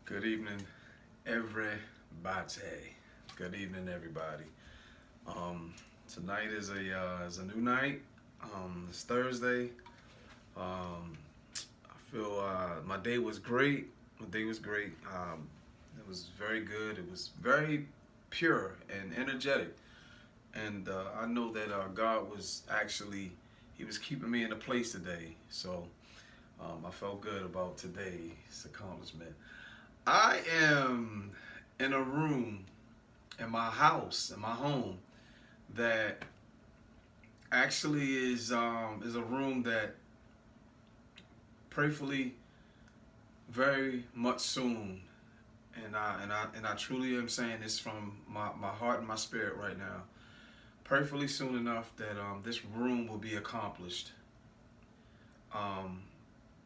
Good evening, everybody. Good evening, everybody. Um, Tonight is a new night. It's Thursday. I feel my day was great. My day was great. It was very good. It was very pure and energetic. And I know that God was actually He was keeping me in a place today. So I felt good about today's accomplishment. I am in a room in my house, in my home, that actually is a room that prayerfully very much soon, and I truly am saying this from my heart and my spirit right now. Prayerfully soon enough that this room will be accomplished, um,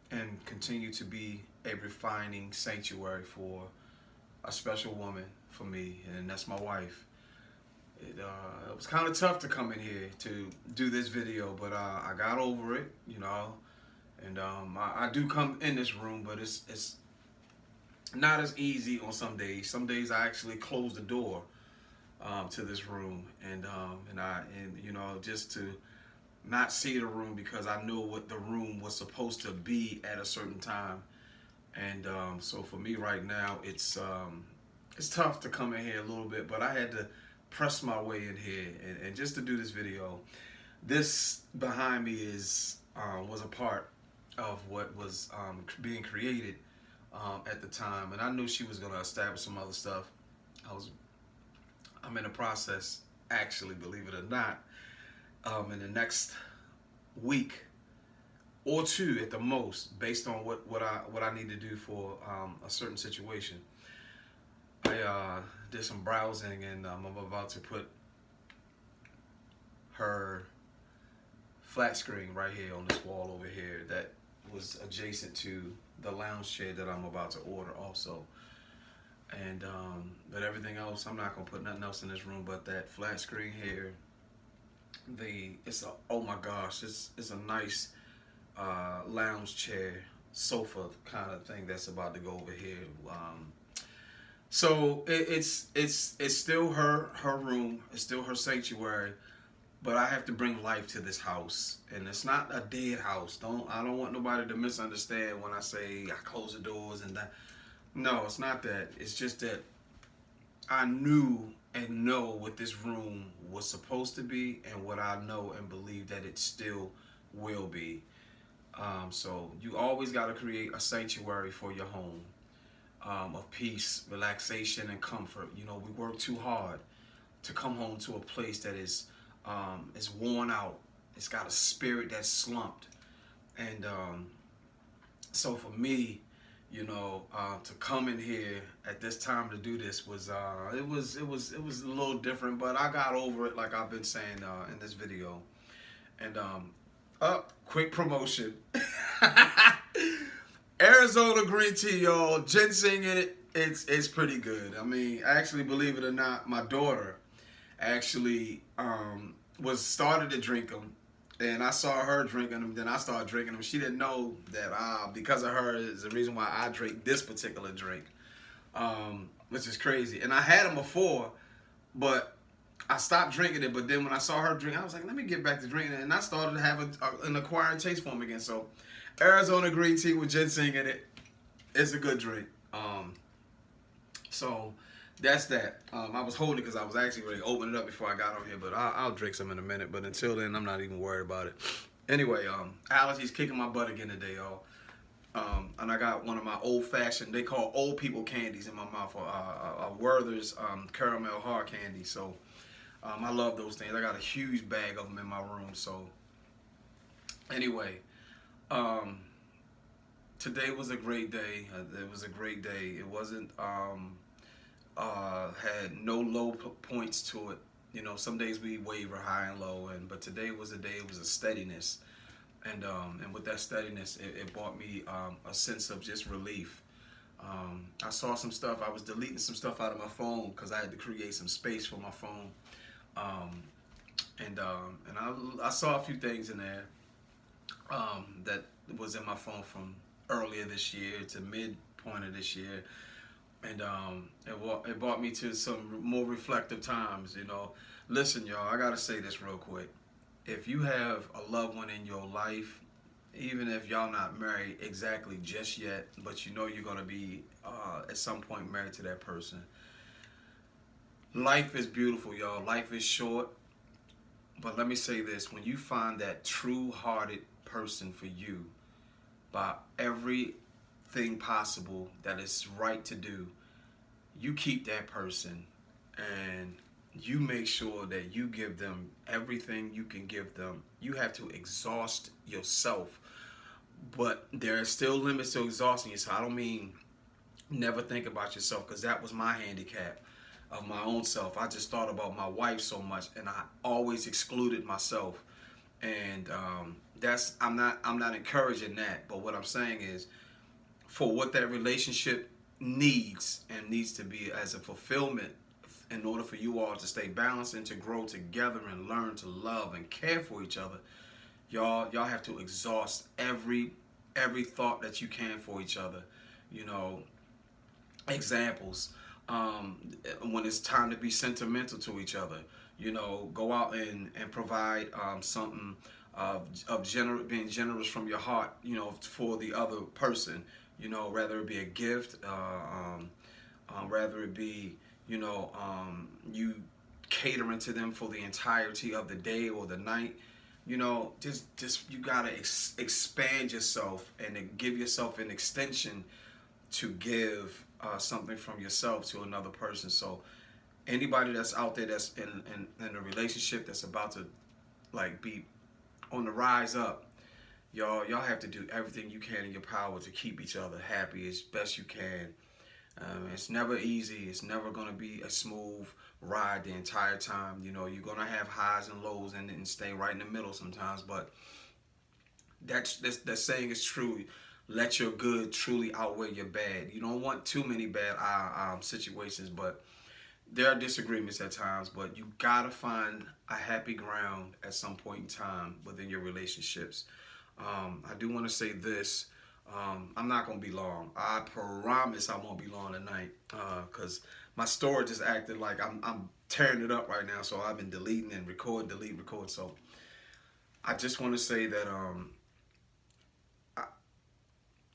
and continue to be a refining sanctuary for a special woman for me, and that's my wife. It was kind of tough to come in here to do this video, but I got over it, and I do come in this room, but it's not as easy on some days. Some days I actually close the door to this room, and just to not see the room because I know what the room was supposed to be at a certain time, and so for me right now, it's tough to come in here a little bit, but I had to press my way in here and just to do this video. This behind me is was a part of what was being created at the time, and I knew she was going to establish some other stuff. I'm in the process, actually, believe it or not, in the next week or two at the most, based on what I need to do for a certain situation. I did some browsing, and I'm about to put her flat screen right here on this wall over here that was adjacent to the lounge chair that I'm about to order also. And but everything else, I'm not gonna put nothing else in this room but that flat screen here. Oh my gosh, it's a nice lounge chair sofa kind of thing that's about to go over here. So it's still her room. It's still her sanctuary, but I have to bring life to this house, and it's not a dead house. I don't want nobody to misunderstand when I say I close the doors and that. No, it's not that. It's just that I knew and know what this room was supposed to be, and what I know and believe that it still will be. So you always got to create a sanctuary for your home, of peace, relaxation, and comfort. We work too hard to come home to a place that is worn out. It's got a spirit that's slumped, and so for me, to come in here at this time to do this was it was a little different, but I got over it, like I've been saying in this video. And quick promotion. Arizona green tea, y'all. Ginseng in it. It's pretty good. I mean, actually, believe it or not, my daughter actually was started to drink them, and I saw her drinking them. Then I started drinking them. She didn't know that because of her is the reason why I drink this particular drink, which is crazy. And I had them before, but I stopped drinking it. But then when I saw her drink, I was like, let me get back to drinking it, and I started to have an acquired taste for them again. So Arizona green tea with ginseng in it. It's a good drink. So that's that. I was holding it because I was actually ready to open it up before I got on here, but I'll drink some in a minute. But until then, I'm not even worried about it. Anyway, allergies kicking my butt again today, y'all. And I got one of my old-fashioned, they call old people candies in my mouth, Werther's caramel hard candy. So I love those things. I got a huge bag of them in my room. So anyway, today was a great day. It was a great day. It wasn't had no low points to it. Some days we waver high and low, but today was a day. It was a steadiness, and with that steadiness, it brought me a sense of just relief. I saw some stuff. I was deleting some stuff out of my phone because I had to create some space for my phone, and I saw a few things in there that was in my phone from earlier this year to midpoint of this year. And it brought me to some more reflective times. Listen, y'all, I gotta say this real quick. If you have a loved one in your life, even if y'all not married exactly just yet, but you know you're gonna be at some point married to that person. Life is beautiful, y'all. Life is short, but let me say this: when you find that true-hearted person for you, by everything possible that is right to do, you keep that person and you make sure that you give them everything you can give them. You have to exhaust yourself, but there are still limits to exhausting yourself. I don't mean never think about yourself, because that was my handicap of my own self. I just thought about my wife so much, and I always excluded myself. And that's I'm not encouraging that. But what I'm saying is, for what that relationship needs and needs to be as a fulfillment, in order for you all to stay balanced and to grow together and learn to love and care for each other, y'all have to exhaust every thought that you can for each other. You know, examples, when it's time to be sentimental to each other. Go out and provide something being generous from your heart, for the other person. Rather it be a gift, rather it be, you catering to them for the entirety of the day or the night. Just you gotta expand yourself and give yourself an extension to give something from yourself to another person. So anybody that's out there that's in a relationship that's about to like be on the rise up, y'all have to do everything you can in your power to keep each other happy as best you can. It's never easy. It's never gonna be a smooth ride the entire time. You're gonna have highs and lows and stay right in the middle sometimes. But that saying is true. Let your good truly outweigh your bad. You don't want too many bad situations, but there are disagreements at times. But you gotta find a happy ground at some point in time within your relationships. I do want to say this. I'm not gonna be long. I promise I won't be long tonight, because my storage is acting like I'm tearing it up right now. So I've been deleting and record, delete, record. So I just want to say that I,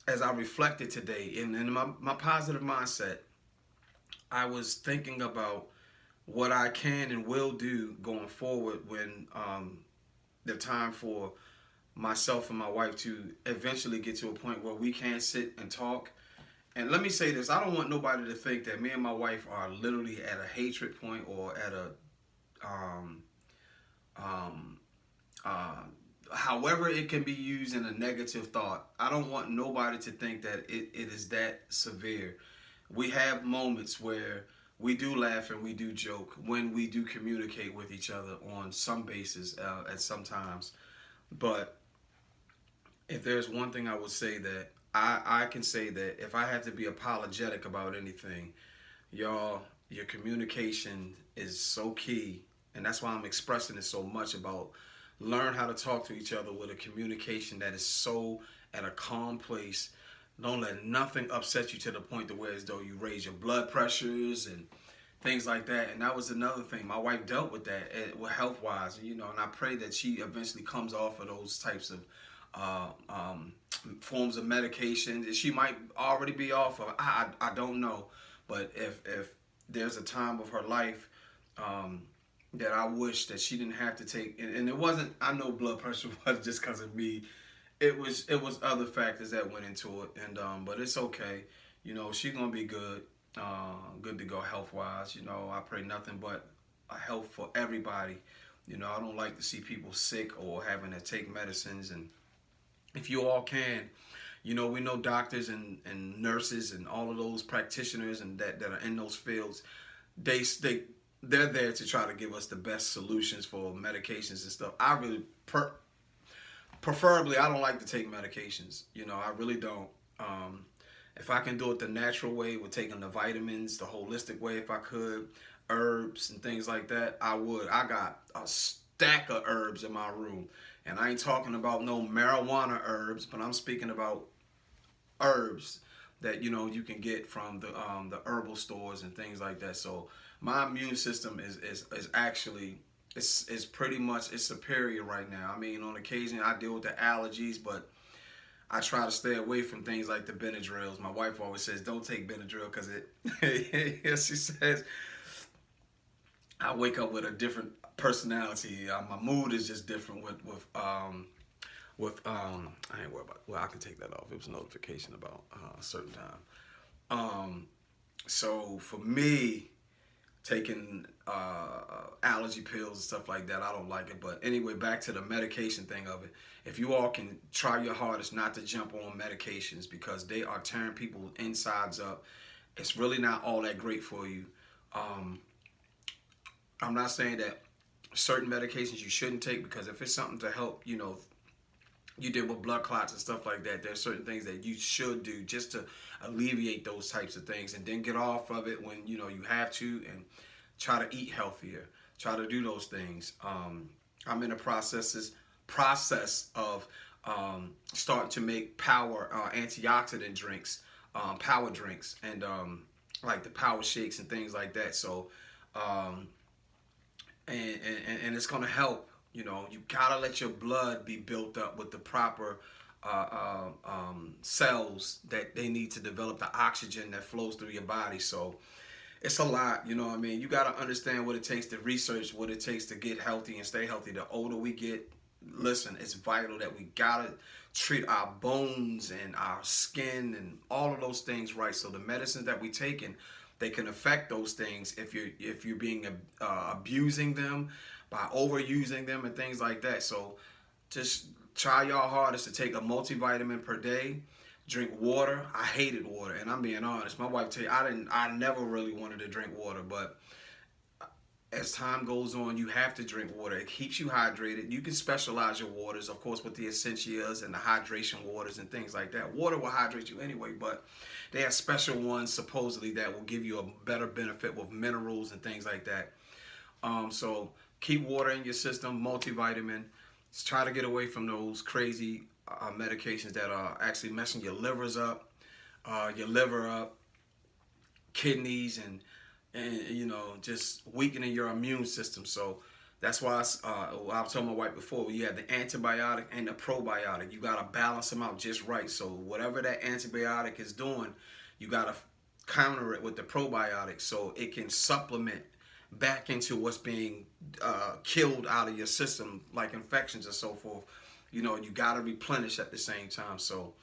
as I reflected today in my positive mindset, I was thinking about what I can and will do going forward when the time for myself and my wife to eventually get to a point where we can sit and talk. And let me say this: I don't want nobody to think that me and my wife are literally at a hatred point or at a um, um, uh, however it can be used in a negative thought. I don't want nobody to think that it is that severe. We have moments where we do laugh and we do joke when we do communicate with each other on some basis at some times. But if there's one thing I would say, that I can say that if I have to be apologetic about anything, y'all, your communication is so key. And that's why I'm expressing it so much about learn how to talk to each other with a communication that is so at a calm place. Don't let nothing upset you to the point to where as though you raise your blood pressures and things like that. And that was another thing. My wife dealt with that, health wise, and I pray that she eventually comes off of those types of uh, um, forms of medication. She might already be off of. I don't know, but if there's a time of her life um, that I wish that she didn't have to take, and it wasn't. I know blood pressure was just because of me. It was other factors that went into it, and but it's okay. She's gonna be good, good to go health wise. I pray nothing but a health for everybody. I don't like to see people sick or having to take medicines. And if you all can, we know doctors and nurses and all of those practitioners and that are in those fields, they they're there to try to give us the best solutions for medications and stuff. I really preferably I don't like to take medications. I really don't. Um, if I can do it the natural way with taking the vitamins, the holistic way, if I could, herbs and things like that, I would. I got a stack of herbs in my room. And I ain't talking about no marijuana herbs, but I'm speaking about herbs that you can get from the herbal stores and things like that. So my immune system is actually it's pretty much it's superior right now. I mean, on occasion I deal with the allergies, but I try to stay away from things like the Benadryls. My wife always says, "Don't take Benadryl because it." She says, I wake up with a different personality. My mood is just different with. I ain't worried about. Well, I can take that off. It was a notification about a certain time. So for me, taking allergy pills and stuff like that, I don't like it. But anyway, back to the medication thing of it. If you all can try your hardest not to jump on medications because they are tearing people's insides up, it's really not all that great for you. Um, I'm not saying that certain medications you shouldn't take, because if it's something to help, you deal with blood clots and stuff like that, there's certain things that you should do just to alleviate those types of things, and then get off of it when you have to, and try to eat healthier, try to do those things. I'm in a process of starting to make power antioxidant drinks, power drinks, and like the power shakes and things like that. So um, and it's going to help. You gotta let your blood be built up with the proper cells that they need to develop the oxygen that flows through your body. So it's a lot, what I mean? You gotta understand what it takes to research, what it takes to get healthy and stay healthy. The older we get, listen, it's vital that we gotta treat our bones and our skin and all of those things right. So the medicines that we taking, they can affect those things if you're being abusing them by overusing them and things like that. So just try your hardest to take a multivitamin per day. Drink water. I hated water, and I'm being honest. My wife tell you I never really wanted to drink water, but as time goes on, you have to drink water. It keeps you hydrated. You can specialize your waters, of course, with the essentials and the hydration waters and things like that. Water will hydrate you anyway, but they have special ones supposedly that will give you a better benefit with minerals and things like that. So keep water in your system, multivitamin. Just try to get away from those crazy medications that are actually messing your livers up, your liver up, kidneys, and just weakening your immune system. So that's why I was telling my wife before, you have the antibiotic and the probiotic. You gotta balance them out just right. So whatever that antibiotic is doing, you gotta counter it with the probiotic so it can supplement back into what's being killed out of your system, like infections and so forth. You gotta replenish at the same time. So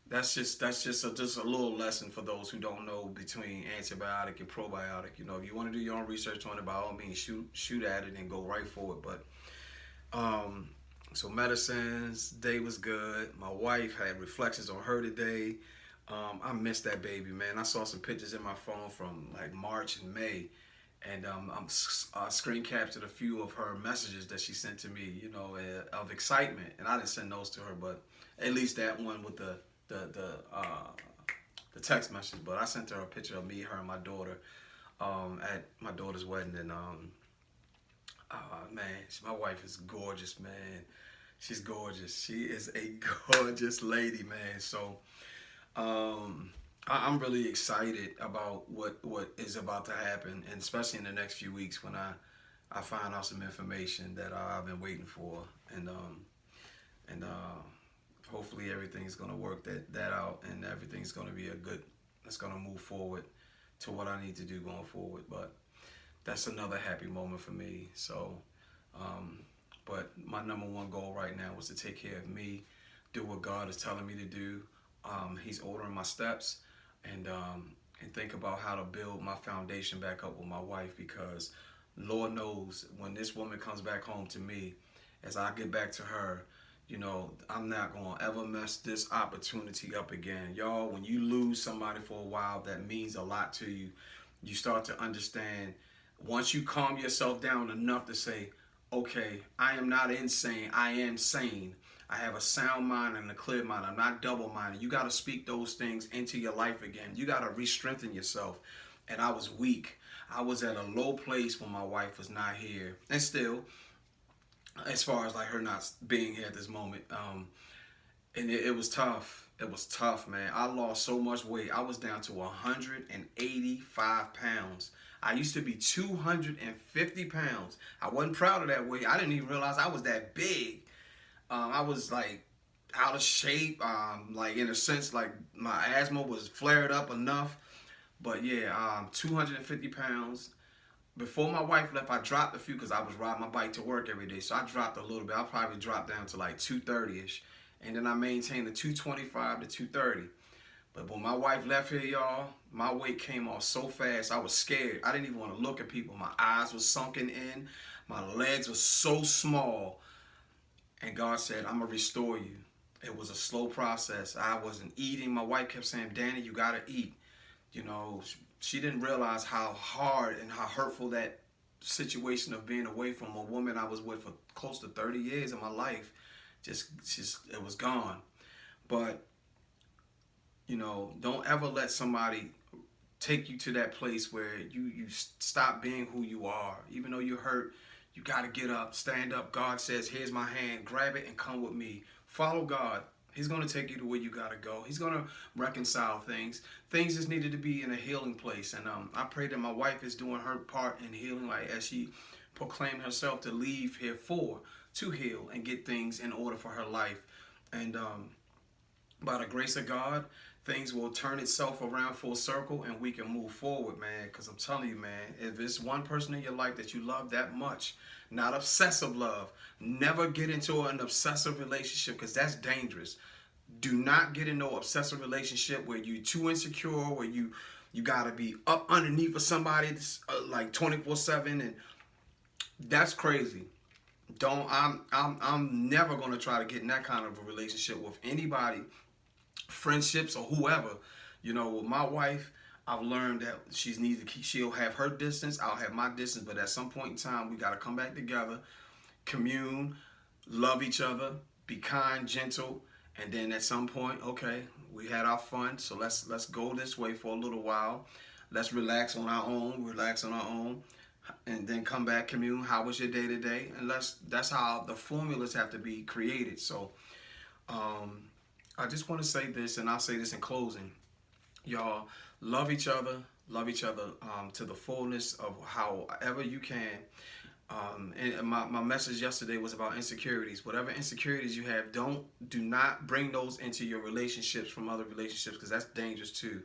that's just a little lesson for those who don't know between antibiotic and probiotic. If you want to do your own research on it, by all means, shoot at it and go right for it. But so medicines, day was good. My wife had reflections on her today. I missed that baby, man. I saw some pictures in my phone from like March and May, and I screen captured a few of her messages that she sent to me, of excitement. And I didn't send those to her, but at least that one with the text message. But I sent her a picture of me, her, and my daughter at my daughter's wedding. And man, my wife is gorgeous, man. She's gorgeous. She is a gorgeous lady, man. So I'm really excited about what is about to happen, and especially in the next few weeks when I find out some information that I've been waiting for, and hopefully everything's gonna work that out, and everything's gonna be it's gonna move forward to what I need to do going forward. But that's another happy moment for me. So, but my number one goal right now was to take care of me, do what God is telling me to do. He's ordering my steps, and think about how to build my foundation back up with my wife, because Lord knows when this woman comes back home to me, as I get back to her, I'm not going to ever mess this opportunity up again. Y'all, when you lose somebody for a while, that means a lot to you. You start to understand, once you calm yourself down enough to say, okay, I am not insane, I am sane. I have a sound mind and a clear mind. I'm not double-minded. You got to speak those things into your life again. You got to re-strengthen yourself. And I was weak. I was at a low place when my wife was not here. And still, as far as like her not being here at this moment, and it was tough. It was tough, man. I lost so much weight. I was down to 185 pounds. I used to be 250 pounds. I wasn't proud of that weight. I didn't even realize I was that big. I was like out of shape. Like in a sense, like my asthma was flared up enough. But yeah, 250 pounds. Before my wife left, I dropped a few because I was riding my bike to work every day. So I dropped a little bit. I probably dropped down to like 230 ish. And then I maintained the 225 to 230. But when my wife left here, y'all, my weight came off so fast. I was scared. I didn't even want to look at people. My eyes were sunken in. My legs were so small. And God said, I'm going to restore you. It was a slow process. I wasn't eating. My wife kept saying, Danny, you got to eat. You know, she didn't realize how hard and how hurtful that situation of being away from a woman I was with for close to 30 years of my life, just it was gone. But, you know, don't ever let somebody take you to that place where you stop being who you are. Even though you're hurt, you got to get up, stand up. God says, here's my hand, grab it and come with me. Follow God. He's going to take you to where you got to go. He's going to reconcile things. Things just needed to be in a healing place. And I pray that my wife is doing her part in healing, like as she proclaimed herself to leave here to heal and get things in order for her life. And by the grace of God, things will turn itself around full circle and we can move forward, man. Because I'm telling you, man, if it's one person in your life that you love that much, not obsessive love, never get into an obsessive relationship because that's dangerous. Do not get into an obsessive relationship where you're too insecure, where you got to be up underneath of somebody like 24/7, and that's crazy. Don't I'm never going to try to get in that kind of a relationship with anybody, friendships or whoever. You know, with my wife, I've learned that she'll have her distance, I'll have my distance, but at some point in time we got to come back together, commune, love each other, be kind, gentle, and then at some point, okay, we had our fun, so let's go this way for a little while. Let's relax on our own, and then come back, commune. How was your day today? And that's how the formulas have to be created. So um, I just want to say this, and I'll say this in closing. Y'all love each other, to the fullness of however you can. And my message yesterday was about insecurities. Whatever insecurities you have, do not bring those into your relationships from other relationships, because that's dangerous too.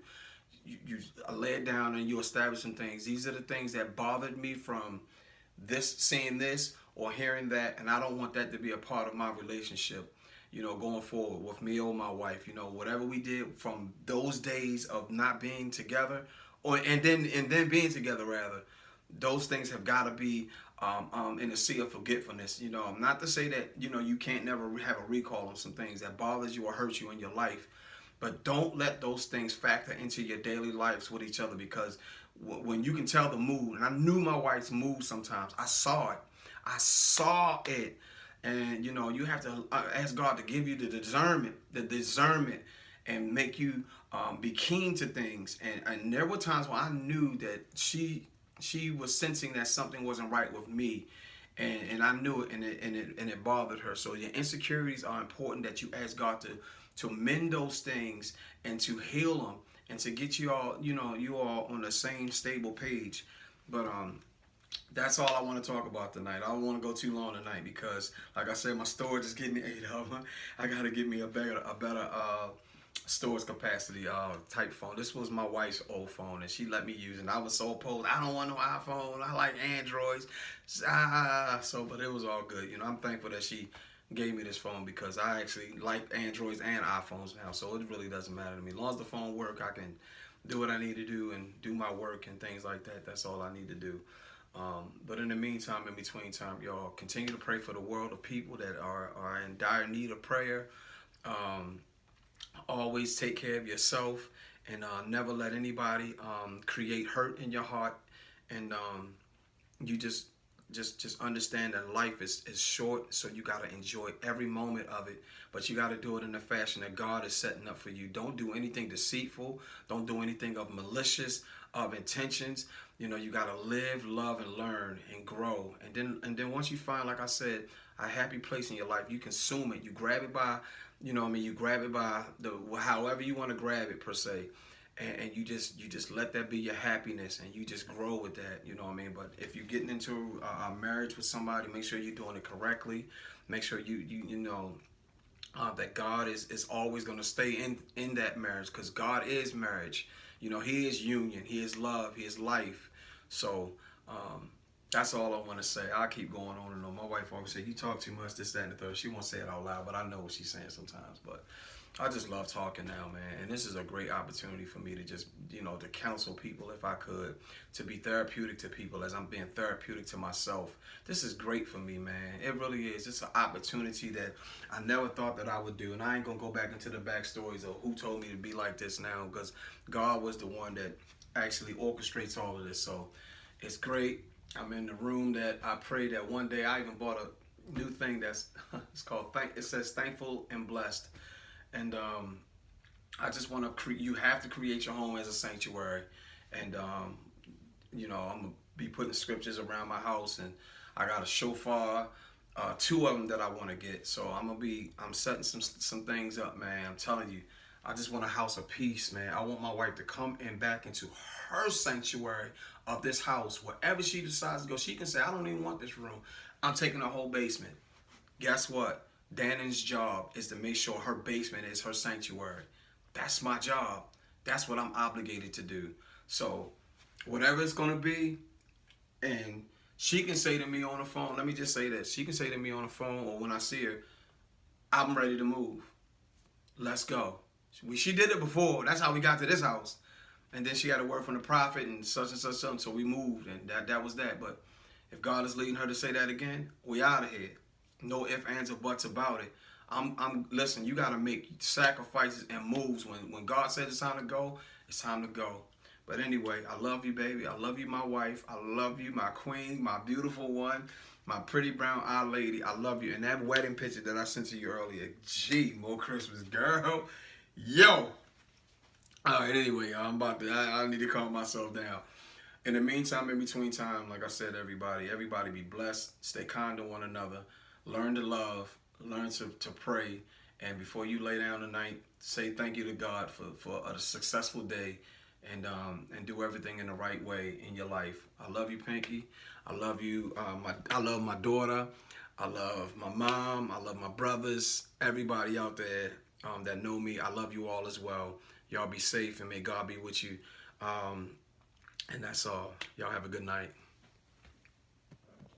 You lay it down and you establish some things. These are the things that bothered me from seeing this or hearing that, and I don't want that to be a part of my relationship, you know, going forward with me or my wife. You know, whatever we did from those days of not being together, and then being together rather, those things have got to be in the sea of forgetfulness. You know, not to say that, you know, you can't never have a recall on some things that bothers you or hurts you in your life, but don't let those things factor into your daily lives with each other, because when you can tell the mood, and I knew my wife's mood sometimes, I saw it, and you know, you have to ask God to give you the discernment, and make you be keen to things. And there were times when I knew that she was sensing that something wasn't right with me, and I knew it, and it bothered her. So your insecurities are important, that you ask God to mend those things and to heal them, and to get you all, you know, you all on the same stable page. But that's all I want to talk about tonight. I don't want to go too long tonight because, like I said, my storage is getting ate up. I gotta get me a better storage capacity type phone. This was my wife's old phone, and she let me use it. And I was so opposed. I don't want no iPhone. I like Androids. But it was all good. You know, I'm thankful that she gave me this phone, because I actually like Androids and iPhones now. So it really doesn't matter to me. As long as the phone works, I can do what I need to do and do my work and things like that. That's all I need to do. But in the meantime, in between time, y'all continue to pray for the world of people that are in dire need of prayer. Always take care of yourself, and never let anybody create hurt in your heart. And you just understand that life is short, so you got to enjoy every moment of it, but you got to do it in the fashion that God is setting up for you. Don't do anything deceitful. Don't do anything of malicious of intentions. You know, you got to live, love, and learn and grow. And then once you find, like I said, a happy place in your life, you consume it. You grab it by You know what I mean? You grab it by the however you want to grab it per se, and you just let that be your happiness, and you just grow with that. You know what I mean? But if you're getting into a marriage with somebody, make sure you're doing it correctly. Make sure you know that God is always going to stay in that marriage, because God is marriage. You know, He is union, He is love, He is life. So um, that's all I want to say. I'll keep going on and on. My wife always say, "You talk too much, this, that, and the third." She won't say it out loud, but I know what she's saying sometimes. But I just love talking now, man. And this is a great opportunity for me to just, to counsel people if I could, to be therapeutic to people as I'm being therapeutic to myself. This is great for me, man. It really is. It's an opportunity that I never thought that I would do. And I ain't going to go back into the backstories of who told me to be like this now, because God was the one that actually orchestrates all of this. So it's great. I'm in the room that I pray that one day. I even bought a new thing that's it's called it says thankful and blessed. And I just want to you have to create your home as a sanctuary. And I'm gonna be putting scriptures around my house, and I got a shofar, two of them that I want to get. So I'm setting some things up, man. I'm telling you, I just want a house of peace, man. I want my wife to come in back into her sanctuary of this house. Wherever she decides to go, she can say, "I don't even want this room. I'm taking the whole basement." Guess what? Dannon's job is to make sure her basement is her sanctuary. That's my job. That's what I'm obligated to do. So, whatever it's going to be, and she can say to me on the phone, let me just say this. She can say to me on the phone or when I see her, "I'm ready to move. Let's go." She did it before. That's how we got to this house. And then she had a word from the prophet and such and such, so we moved, and that was that. But if God is leading her to say that again, we out of here. No ifs, ands, or buts about it. Listen, you gotta make sacrifices and moves. When God says it's time to go, it's time to go. But anyway, I love you, baby. I love you, my wife. I love you, my queen, my beautiful one, my pretty brown eyed lady. I love you. And that wedding picture that I sent to you earlier, gee, more Christmas, girl. Yo. All right, anyway, I need to calm myself down. In the meantime, in between time, like I said, everybody be blessed. Stay kind to one another. Learn to love. Learn to pray. And before you lay down tonight, say thank you to God for a successful day, and do everything in the right way in your life. I love you, Pinky. I love you. I love my daughter. I love my mom. I love my brothers. Everybody out there that know me, I love you all as well. Y'all be safe, and may God be with you. And that's all. Y'all have a good night.